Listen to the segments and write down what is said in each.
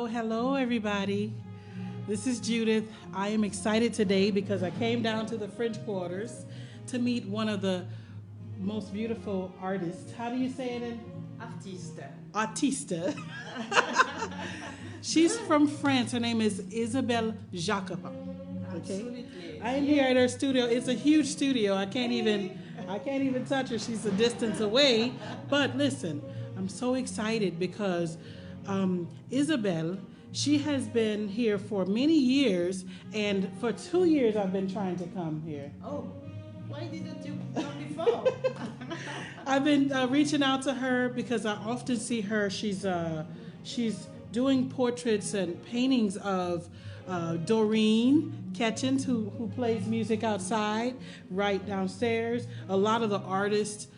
Hello, everybody. This is Judith. I am excited today because I came down to the French Quarters to meet one of the most beautiful artists. How do you say it in? Artiste. Artiste. She's from France. Her name is Isabelle Jacopin. Okay. Absolutely. I am here at her studio. It's a huge studio. I can't even touch her. She's a distance away. But listen, I'm so excited because Isabelle, she has been here for many years, and for 2 years I've been trying to come here. Oh, why didn't you come before? I've been reaching out to her because I often see her. She's doing portraits and paintings of Doreen Ketchens, who plays music outside, right downstairs. A lot of the artists,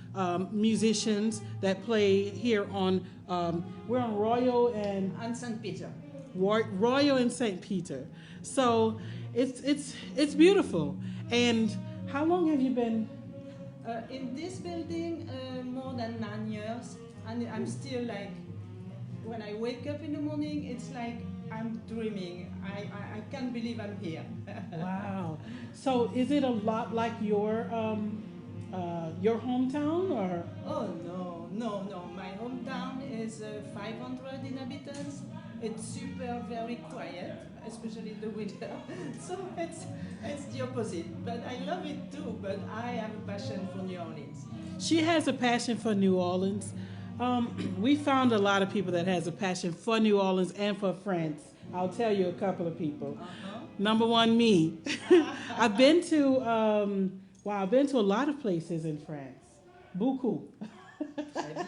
musicians that play here on, we're on Royal and St. Peter. Royal and St. Peter. So it's beautiful. And how long have you been? In this building, more than 9 years, and I'm still like, when I wake up in the morning, it's like I'm dreaming. I can't believe I'm here. Wow. So is it a lot like your hometown, or? Oh no. My hometown is 500 inhabitants. It's very quiet, especially in the winter. So it's the opposite. But I love it too. But I have a passion for New Orleans. She has a passion for New Orleans. We found a lot of people that has a passion for New Orleans and for France. I'll tell you a couple of people. Number one, me. I've been to a lot of places in France. Beaucoup.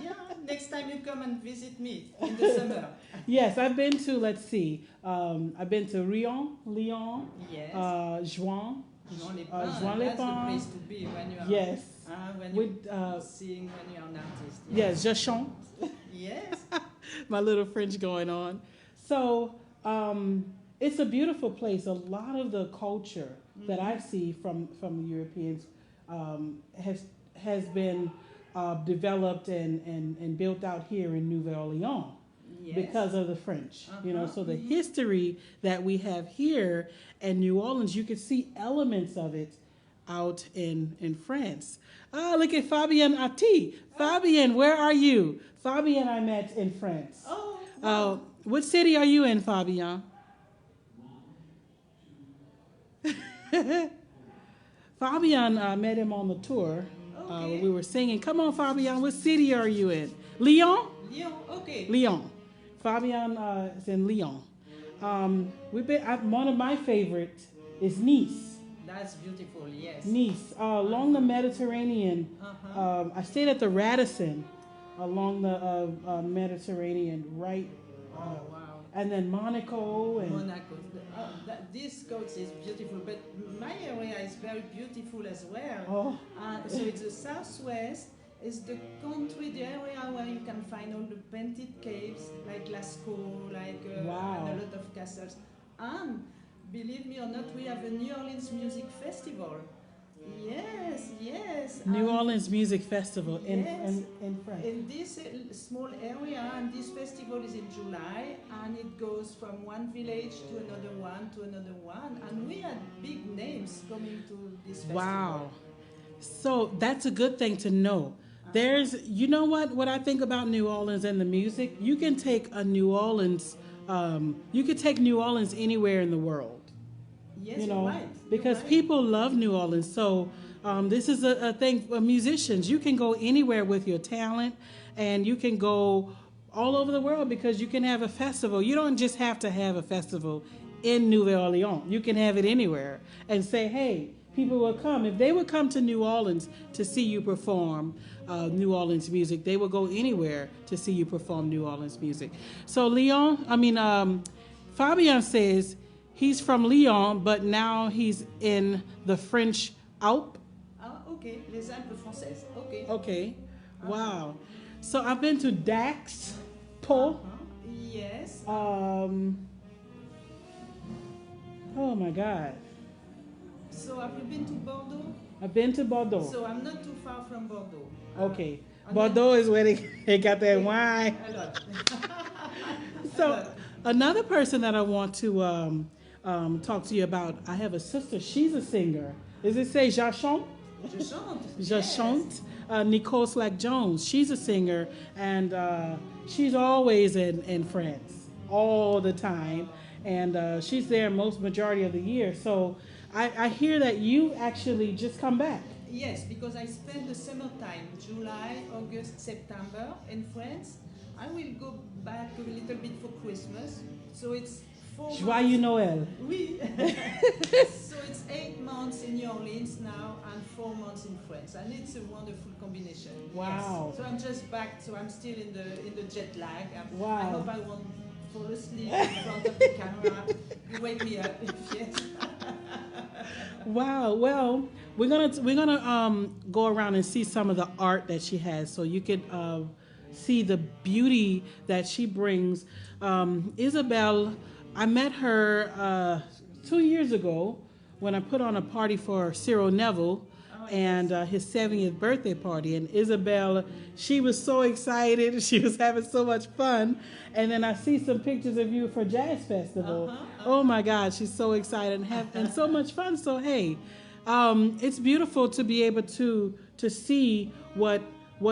Yeah, next time you come and visit me in the summer. Yes, I've been to, let's see, I've been to Lyon, Yes. Juan. Juan That's the place to be when you are. Yes. When you sing, when you're an artist. Yes, je chante. Yes. My little French going on. So it's a beautiful place. A lot of the culture that I see from the Europeans has been developed and built out here in Nouvelle Orleans. Yes. Because of the French, so the history that we have here in New Orleans, you can see elements of it out in France. Look at Fabienne Ati. Fabienne, where are you? Fabienne I met in France. Oh. Wow. What city are you in, Fabienne? Fabienne met him on the tour. Okay. We were singing. Come on, Fabienne, what city are you in? Lyon? Lyon, okay. Lyon. Fabienne is in Lyon. One of my favorites is Nice. That's beautiful, yes. Nice, along the Mediterranean. I stayed at the Radisson along the Mediterranean, right? Oh, wow. And then Monaco. Monaco. This coast is beautiful, but my area is very beautiful as well. Oh. So it's the southwest. It's the country, the area where you can find all the painted caves, like Lascaux, Wow. and a lot of castles. And believe me or not, we have a New Orleans Music Festival. Yes. New Orleans Music Festival in France. In this small area, and this festival is in July, and it goes from one village to another one, and we had big names coming to this festival. Wow. So that's a good thing to know. You know what I think about New Orleans and the music? You can take New Orleans anywhere in the world. Yes, you're right. Because people love New Orleans. So this is a thing for musicians. You can go anywhere with your talent, and you can go all over the world because you can have a festival. You don't just have to have a festival in Nouvelle Orleans. You can have it anywhere and say, hey, people will come. If they would come to New Orleans to see you perform New Orleans music, they will go anywhere to see you perform New Orleans music. So Fabian says he's from Lyon, but now he's in the French Alps. Okay, les Alpes françaises. Okay. Okay, wow. So I've been to Dax, Po. Yes. Oh my God. So have you been to Bordeaux? I've been to Bordeaux. So I'm not too far from Bordeaux. Okay. Bordeaux is where they got that wine. A lot. So Another person that I want to talk to you about, I have a sister. She's a singer. Does it say Jachon? Je chante. Jachont, Nicole Slack Jones. She's a singer, and she's always in France all the time, and she's there most majority of the year. So I hear that you actually just come back. Yes, because I spend the summertime, July, August, September in France. I will go back a little bit for Christmas. So it's 4 months. Joyeux Noël. Oui. So it's 8 months in New Orleans now and 4 months in France, and it's a wonderful combination. Wow. Yes. So I'm just back. So I'm still in the jet lag. Wow. I hope I won't fall asleep in front of the camera. You wake me up if yes. Wow. Well, we're gonna go around and see some of the art that she has, so you could see the beauty that she brings. Isabelle, I met her 2 years ago when I put on a party for Cyril Neville and his 70th birthday party. And Isabelle, she was so excited. She was having so much fun. And then I see some pictures of you for Jazz Festival. Oh my God, she's so excited and so much fun. So hey, it's beautiful to be able to see what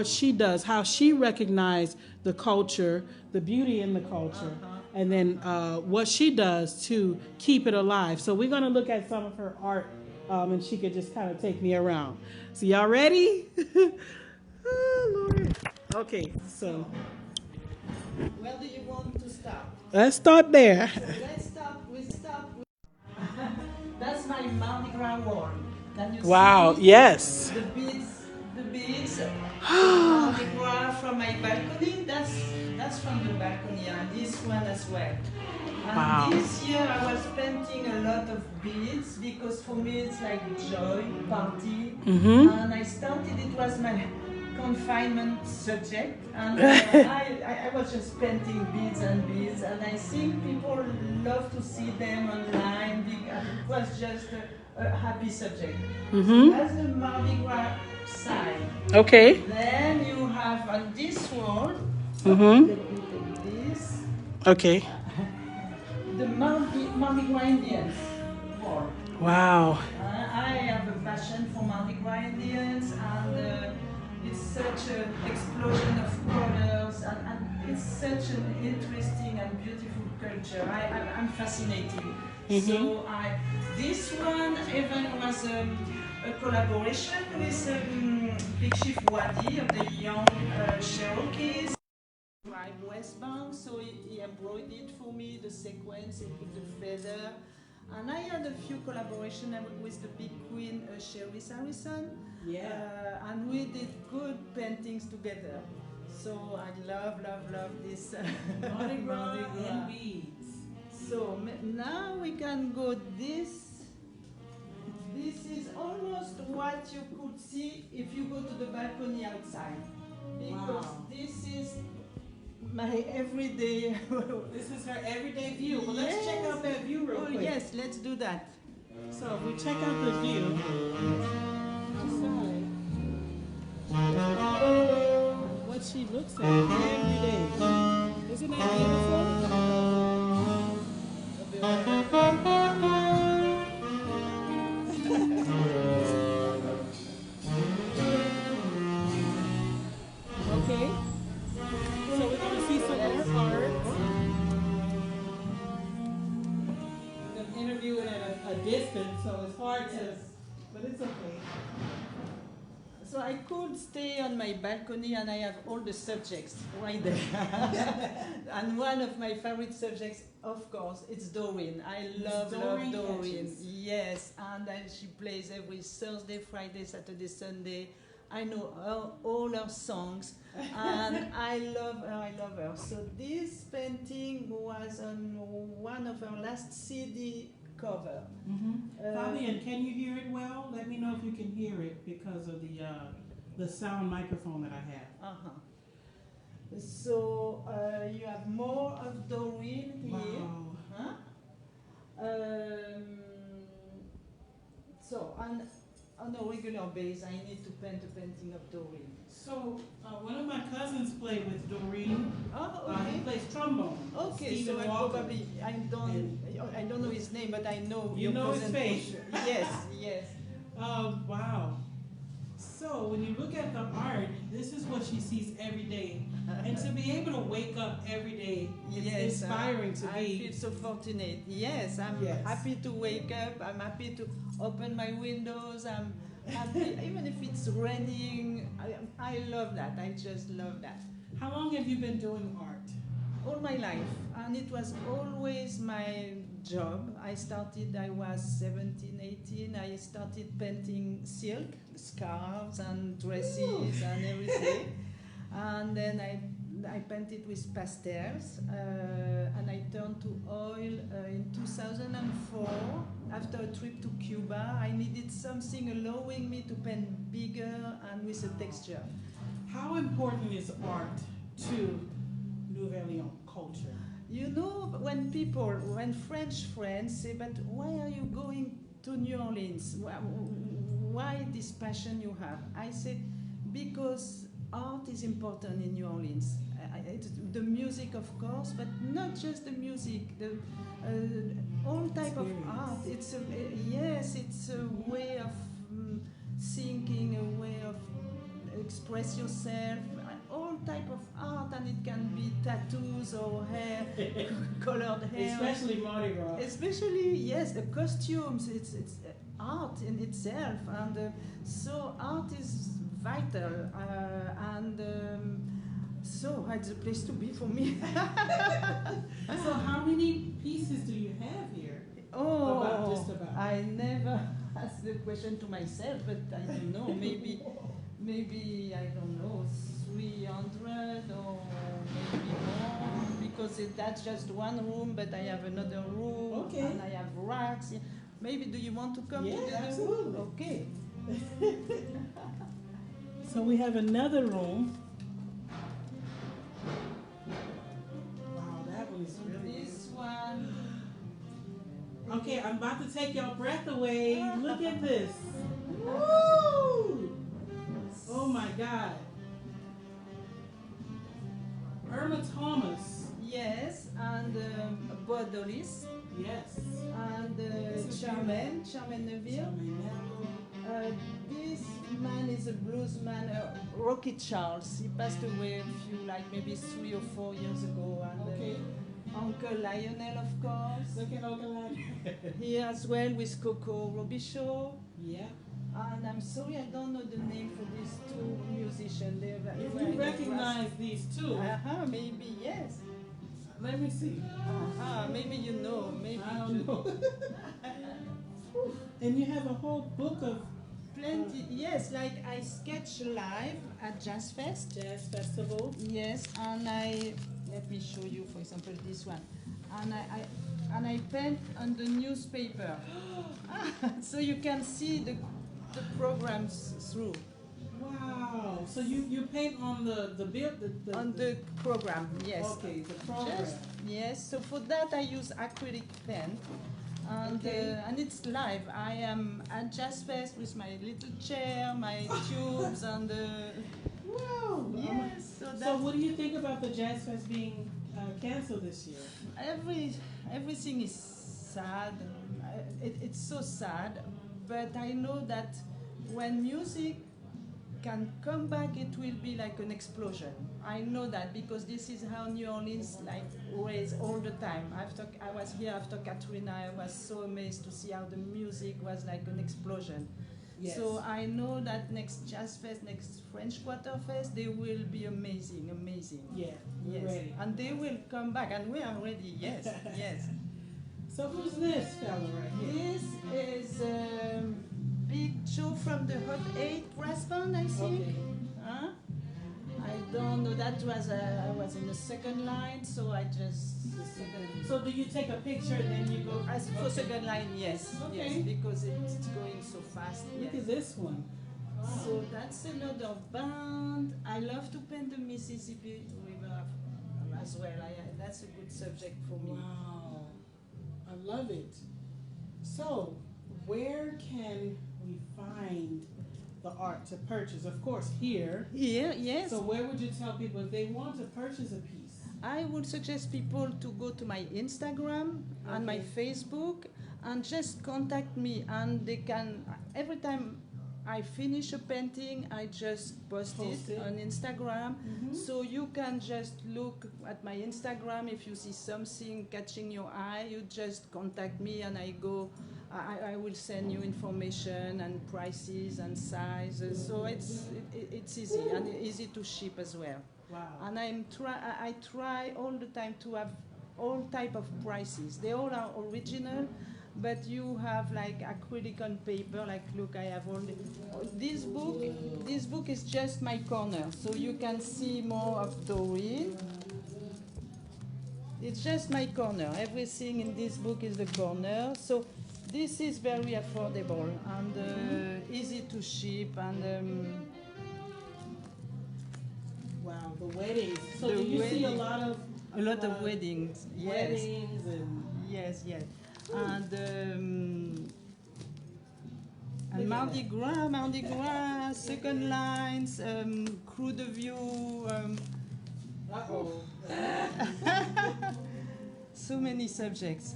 she does, how she recognized the culture, the beauty in the culture, and then what she does to keep it alive. So we're going to look at some of her art, and she could just kind of take me around. So y'all ready? Oh, Lord. Okay, so Where do you want to start? let's start there. So let's start. We start with. That's my Mardi Gras wall. Can you Wow, see yes. the beads? The beads. Mardi Gras from my balcony. That's from the balcony, and this one as well. And Wow. this year I was painting a lot of beads because for me it's like joy, party. And I started. It was my confinement subject, and I was just painting beads, and I think people love to see them online. It was just a happy subject. So that's the Mardi Gras side. Okay. Then you have on this wall, let me take this, Okay. the Mardi Gras Indians wall. Wow. I have a passion for Mardi Gras Indians, and it's such an explosion of colors, and it's such an interesting and beautiful culture. I'm fascinated. So this one even was a collaboration with Big Chief Wadi of the young Cherokees. Tribe West Bank, so he embroidered for me the sequence, he put the feather, and I had a few collaborations with the big queen Cherise Harrison, and we did good paintings together. So I love this Mardi Gras Mardi Gras. and beads. So now we can go this. This is almost what you could see if you go to the balcony outside, because this is my everyday. This is her everyday view. Well, let's check out that view real quick. Yes, let's do that. So if we check out the view outside, what she looks at every day. Isn't that beautiful? Okay. So we're going to see some more art. I'm interviewing at a distance, so it's hard to, but it's okay. So I could stay on my balcony and I have all the subjects right there. And one of my favorite subjects, of course, it's Doreen. I love Doreen. Yes, and she plays every Thursday, Friday, Saturday, Sunday. I know all her songs, and I love her. So this painting was on one of her last CD cover. Fabian, can you hear it well? Let me know if you can hear it because of the sound microphone that I have. So you have more of Doreen here. Wow. So and on a regular basis, I need to paint a painting of Doreen. So one of my cousins played with Doreen. Oh, He okay. plays trombone. Okay, Stephen so I Walker. probably I don't know his name, but I know You your know his cousin for face. sure. Yes, yes. Wow. So when you look at the art, this is what she sees every day. And to be able to wake up every day, it's Yes, inspiring to I be. feel so fortunate. Yes, I'm Yes. happy to wake up. I'm happy to open my windows. I'm happy, even if it's raining. I love that. I just love that. How long have you been doing art? All my life, and it was always my job. I was 17, 18. I started painting silk, scarves and dresses and everything. And then I painted with pastels, and I turned to oil in 2004. After a trip to Cuba, I needed something allowing me to paint bigger and with a texture. How important is art to Nouvelle Lyon culture? You know, when French friends say, but why are you going to New Orleans? Why this passion you have? I say, because art is important in New Orleans. The music, of course, but not just the music. All type of art. It's it's a way of thinking, a way of express yourself. All type of art, and it can be tattoos or hair, colored hair. Especially Mardi Gras. Especially, yes, the costumes. It's art in itself, and so art is vital, and so it's a place to be for me. So how many pieces do you have here? Oh, Just about. I never asked the question to myself, but I don't know. Maybe I don't know, 300 or maybe more, because that's just one room, but I have another room, Okay. and I have racks. Maybe do you want to come Yeah, to the absolutely. room? Okay. So we have another room. Wow, that was really This one. Okay, I'm about to take your breath away. Look at this. Woo! Oh my God. Irma Thomas. Yes, and Boadolis, Yes. and Charmaine Neville. This man is a bluesman, Rocky Charles. He passed away maybe 3 or 4 years ago. And Okay. Uncle Lionel, of course. Look at Uncle Lionel. Here as well with Coco Robichaud. Yeah. And I'm sorry I don't know the name for these two musicians. If you recognize these two, maybe yes. let me see. Maybe you know. Maybe I don't know. And you have a whole book of plenty. Yes, like I sketch live at Jazz Fest. jazz festival. Yes, and let me show you, for example, this one. And I paint on the newspaper, so you can see the programs through. Wow. So you paint on the On the program, yes. Okay, the program. Yes. So for that I use acrylic paint, and it's live. I am at Jazz Fest with my little chair, my tubes, and Wow. yes. So what do you think about the Jazz Fest being canceled this year? Everything is sad. It's so sad, but I know that when music can come back, it will be like an explosion. I know that because this is how New Orleans raised all the time. I was here after Katrina. I was so amazed to see how the music was like an explosion. Yes. So I know that next Jazz Fest, next French Quarter Fest, they will be amazing. Yeah, we're Yes. ready. And they will come back, and we are ready. Yes, yes. So who's this fella right here? This is Big Joe from the Hot 8 brass band, I think. Okay. Huh? I don't know. That was I was in the second line, so I just So do you take a picture and then you go? as for second line, yes, Okay. yes, because it's going so fast. Look Yes. at this one. Wow. So that's another band. I love to paint the Mississippi River as well. That's a good subject for me. Wow. I love it. So where can we find the art to purchase? Of course, here. Here, yes. So where would you tell people if they want to purchase a piece? I would suggest people to go to my Instagram and my Okay. Facebook and just contact me, and they can every time I finish a painting, I just post Post it it. on Instagram. Mm-hmm. So you can just look at my Instagram. If you see something catching your eye, you just contact me and I will send you information and prices and sizes. So it's easy and easy to ship as well. Wow. And I try all the time to have all type of prices. They all are original, but you have like acrylic on paper. Like look, I have all this book. This book is just my corner, so you can see more of Doreen. It's just my corner. Everything in this book is the corner. So this is very affordable and easy to ship and. Wow, the weddings. So The do you see a wedding. lot of A lot of weddings, yes. weddings and Yes, yes. And Look at Mardi Gras, second lines, crew de view, uh-oh. so many subjects.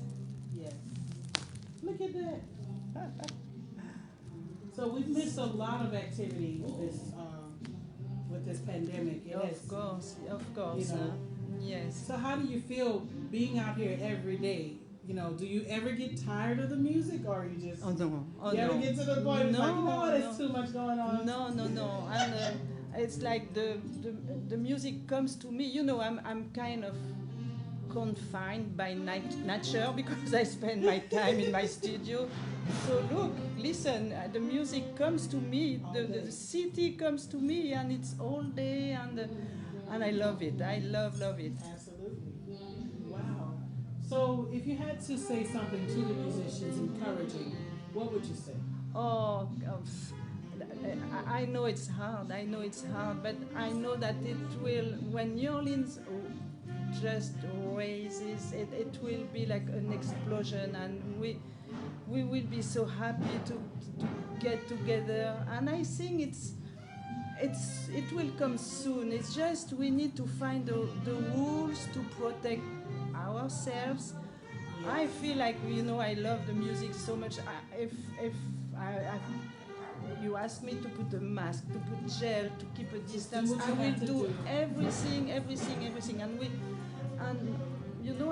Yes. Look at that. So we've missed a lot of activity with this pandemic. It has, Of course. you know. Yes. So how do you feel being out here every day? You know, do you ever get tired of the music, or you just Oh no. Oh you no. ever get to the point it's like, you know what, No, it's too much going on? no, no, no. And it's like the music comes to me. You know, I'm kind of confined by nature because I spend my time in my studio. So look, listen, the music comes to me, the city comes to me, and it's all day, and I love it. I love it. Absolutely. Wow. So if you had to say something to the musicians encouraging, what would you say? Oh, I know it's hard. I know it's hard, but I know that it will. When New Orleans just raises, it will be like an explosion, and we will be so happy to get together. And I think it will come soon. It's just we need to find the rules to protect ourselves. I feel like I love the music so much. If I you ask me to put a mask, to put gel, to keep a distance, what I you will have to do do. everything. And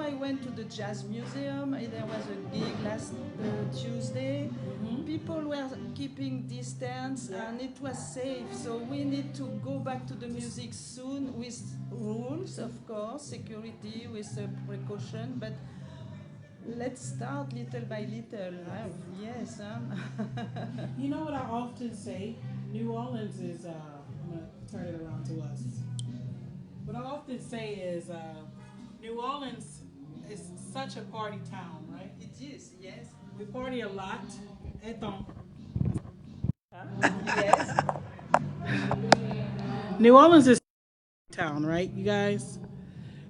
I went to the jazz museum. There was a gig last Tuesday. Mm-hmm. People were keeping distance, Yeah. and it was safe. So we need to go back to the music soon with rules, of course, security with precaution, but let's start little by little. Yes. You know what I often say? New Orleans is, I'm going to turn it around to us. What I often say is New Orleans is such a party town, right? It is, yes. We party a lot. Eton. Yes. New Orleans is a town, right, you guys?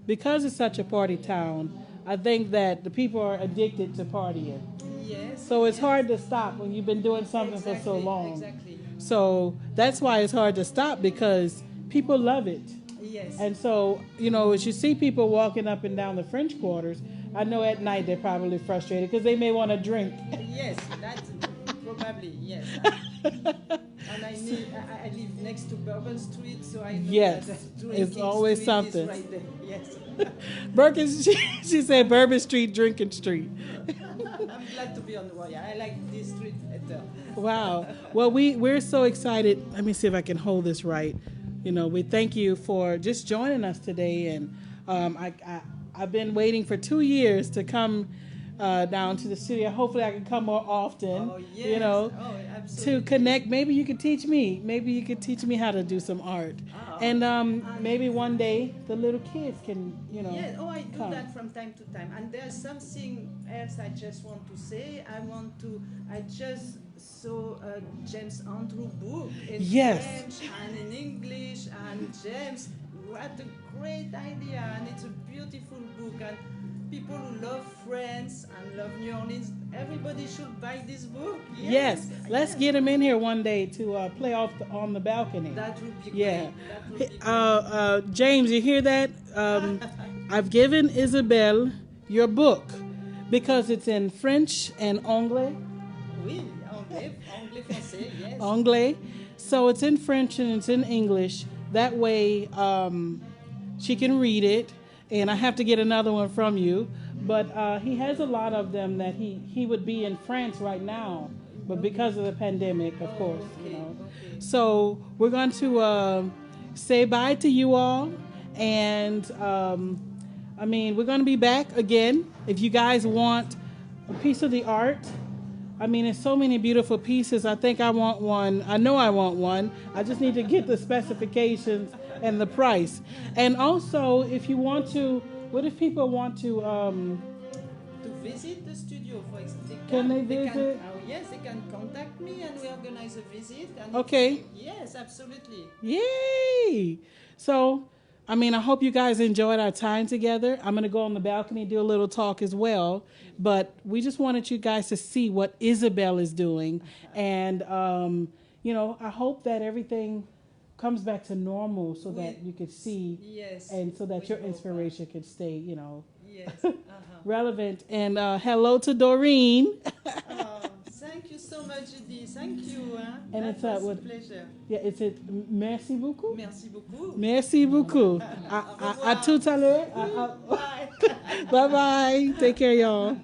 Because it's such a party town, I think that the people are addicted to partying. Yes. So it's yes. hard to stop when you've been doing something for so long. Exactly. So that's why it's hard to stop because people love it. Yes. And so, as you see people walking up and down the French quarters, I know at night they're probably frustrated because they may want to drink. Yes, that's probably, yes. And I live next to Bourbon Street, so I know Yes, that drinking it's always street something. is right there. Yes. She said Bourbon Street, Drinking Street. I'm glad to be on the wire. I like this street better. Wow. Well, we're so excited. Let me see if I can hold this right. We thank you for just joining us today, and I've been waiting for 2 years to come down to the studio. Hopefully, I can come more often. Oh, yes. Oh, absolutely. To connect. Maybe you could teach me. Maybe you could teach me how to do some art, and maybe one day the little kids can, Yes, I do come. that from time to time. And there's something else I just want to say. I just saw a James Andrew book in Yes. French and in English. And James, what a great idea. And it's a beautiful book. And people who love France and love New Orleans, everybody should buy this book. Yes, let's get him in here one day to play off on the balcony. That would be Yeah. great. That would be great. James, you hear that? I've given Isabelle your book because it's in French and Anglais. Oui, anglais, français, yes. Anglais. So it's in French and it's in English. That way she can read it. And I have to get another one from you. But he has a lot of them that he would be in France right now. But because of the pandemic, of course, you know. Okay. So we're going to say bye to you all. And we're going to be back again. If you guys want a piece of the art, there's so many beautiful pieces. I think I want one. I know I want one. I just need to get the specifications and the price. And also, if you want to, what if people want to visit the studio, for example? Can they visit? Yes, they can contact me and we organize a visit. And Okay. Yes, absolutely. Yay! So, I hope you guys enjoyed our time together. I'm going to go on the balcony and do a little talk as well. But we just wanted you guys to see what Isabelle is doing. And, I hope that everything comes back to normal so that you could see. Yes. And so that your inspiration could stay, yes. relevant. And hello to Doreen. Thank you so much, Judy. Thank you. And that it's was a pleasure. Yeah, it's a merci beaucoup. Merci beaucoup. Merci beaucoup. À tout à l'heure. Bye. Bye bye. Take care, y'all.